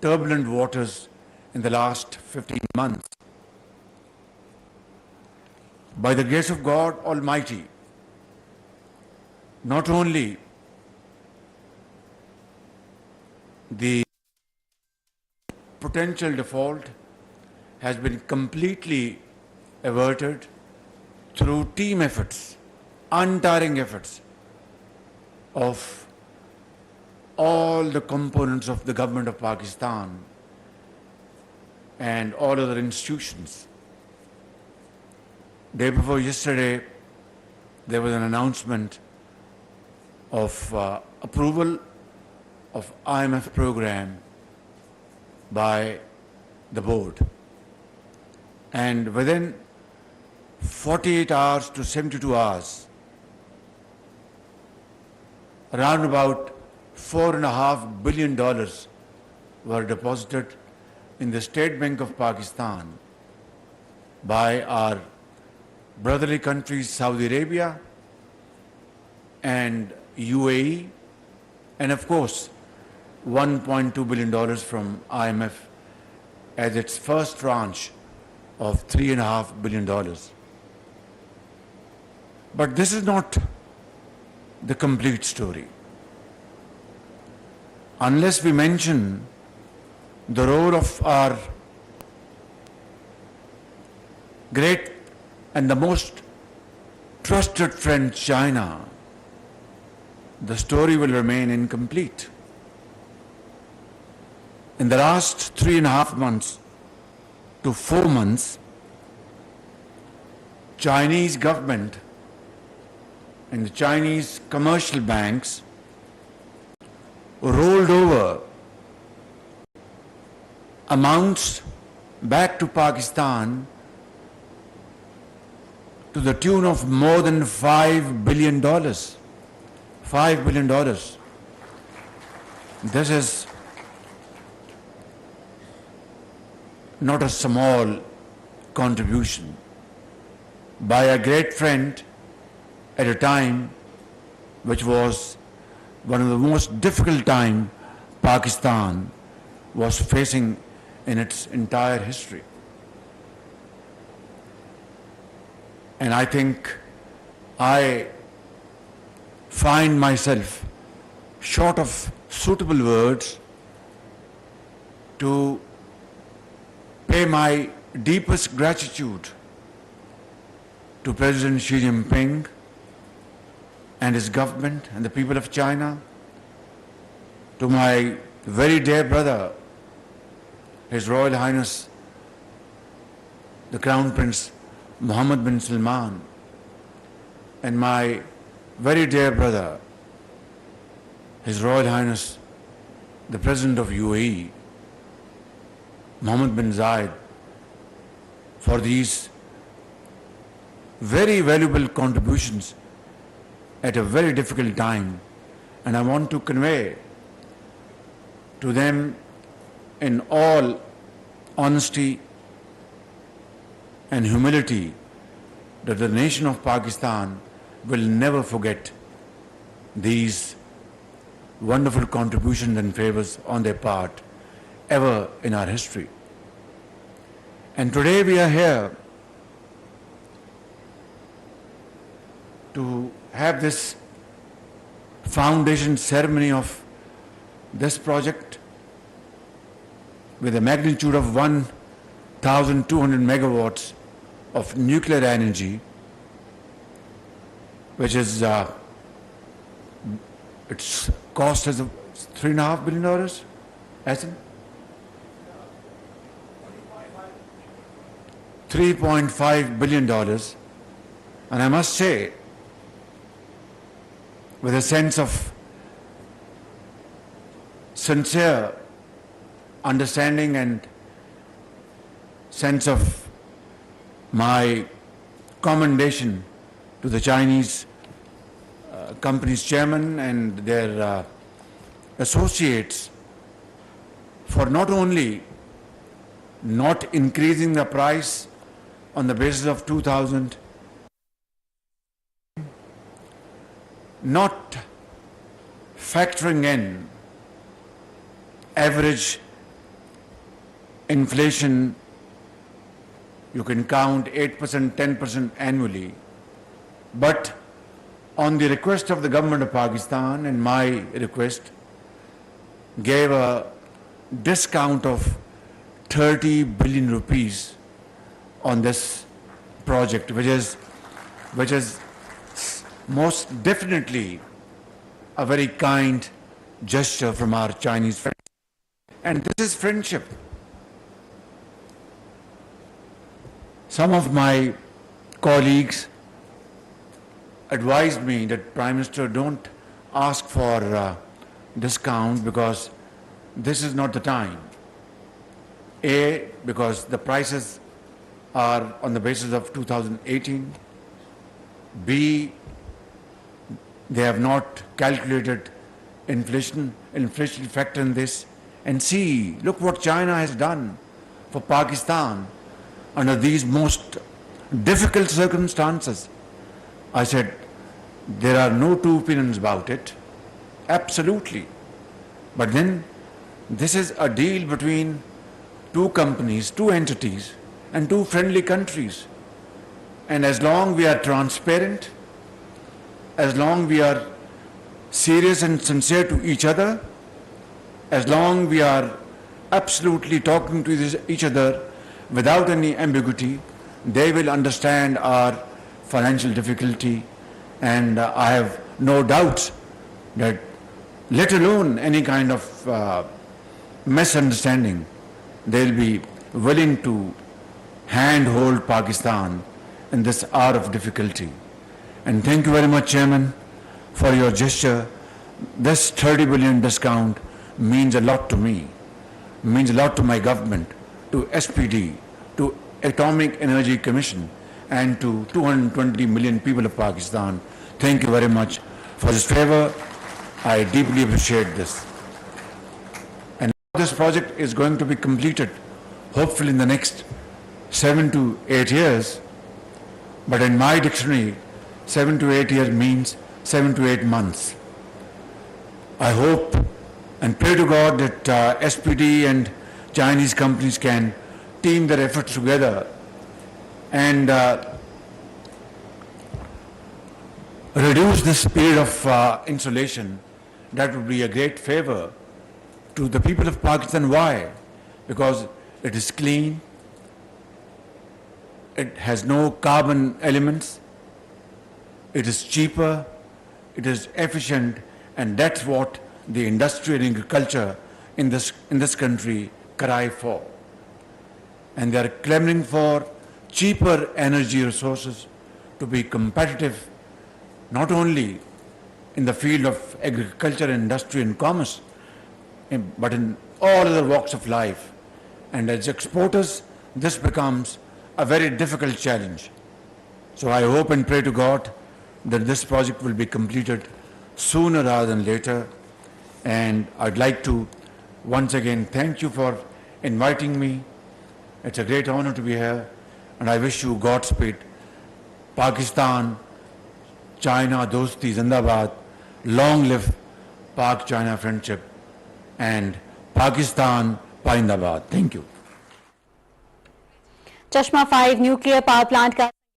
turbulent waters in the last 15 months. By the grace of God Almighty, not only the potential default has been completely averted through team efforts, untiring efforts of all the components of the government of Pakistan and all other institutions. Day before yesterday, there was an announcement of approval of IMF program by the board. And within 48 hours to 72 hours, around about $4.5 billion were deposited in the State Bank of Pakistan by our brotherly countries Saudi Arabia and UAE, and of course $1.2 billion from IMF as its first tranche of $3.5 billion. But this is not the complete story. Unless we mention the role of our great and the most trusted friend China, the story will remain incomplete. In the last 3.5 months to 4 months, Chinese government and the Chinese commercial banks rolled over amounts back to Pakistan to the tune of more than $5 billion. $5 billion. This is not a small contribution by a great friend at a time which was one of the most difficult time Pakistan was facing in its entire history. And I think I find myself short of suitable words to pay my deepest gratitude to President Xi Jinping and his government and the people of China, to my very dear brother, His Royal Highness, the Crown Prince Mohammed bin Salman, and my very dear brother, His Royal Highness, the President of UAE, Mohammed bin Zayed, for these very valuable contributions at a very difficult time. And I want to convey to them in all honesty and humility that the nation of Pakistan will never forget these wonderful contributions and favors on their part ever in our history. And today we are here to have this foundation ceremony of this project with a magnitude of 1,200 megawatts of nuclear energy, which is its cost is $3.5 billion. Asim? $3.5 billion. And I must say, with a sense of sincere understanding and sense of my commendation to the Chinese company's chairman and their associates for not only not increasing the price on the basis of 2000, not factoring in average inflation, you can count 8%, 10% annually. But on the request of the government of Pakistan and my request, gave a discount of 30 billion rupees on this project, which is most definitely a very kind gesture from our Chinese friends. And this is friendship. Some of my colleagues advised me that Prime Minister, don't ask for discount because this is not the time. A, because the prices are on the basis of 2018. B, they have not calculated inflation factor in this. And C, look what China has done for Pakistan under these most difficult circumstances. I said, there are no two opinions about it. Absolutely. But then this is a deal between two companies, two entities, and two friendly countries. And as long we are transparent, as long we are serious and sincere to each other, as long we are absolutely talking to each other without any ambiguity, they will understand our financial difficulty. And I have no doubts that, let alone any kind of misunderstanding, they'll be willing to handhold Pakistan in this hour of difficulty. And thank you very much, Chairman, for your gesture. This 30 billion discount means a lot to me, means a lot to my government, to SPD, to Atomic Energy Commission, and to 220 million people of Pakistan. Thank you very much for this favor. I deeply appreciate this. And this project is going to be completed, hopefully in the next 7 to 8 years. But in my dictionary, 7 to 8 years means 7 to 8 months. I hope and pray to God that SPD and Chinese companies can team their efforts together and reduce this period of insulation. That would be a great favor to the people of Pakistan. Why? Because it is clean, it has no carbon elements, it is cheaper, it is efficient, and that's what the industry and agriculture in this country cry for. And they are clamoring for cheaper energy resources to be competitive, not only in the field of agriculture, industry and commerce, but in all other walks of life. And as exporters, this becomes a very difficult challenge. So I hope and pray to God that this project will be completed sooner rather than later. And I'd like to once again thank you for inviting me. It's a great honor to be here, and I wish you Godspeed. Pakistan, China, Dosti, Zindabad, long live Pak-China friendship, and Pakistan, Paindabad. Thank you. Chashma 5 nuclear power plant का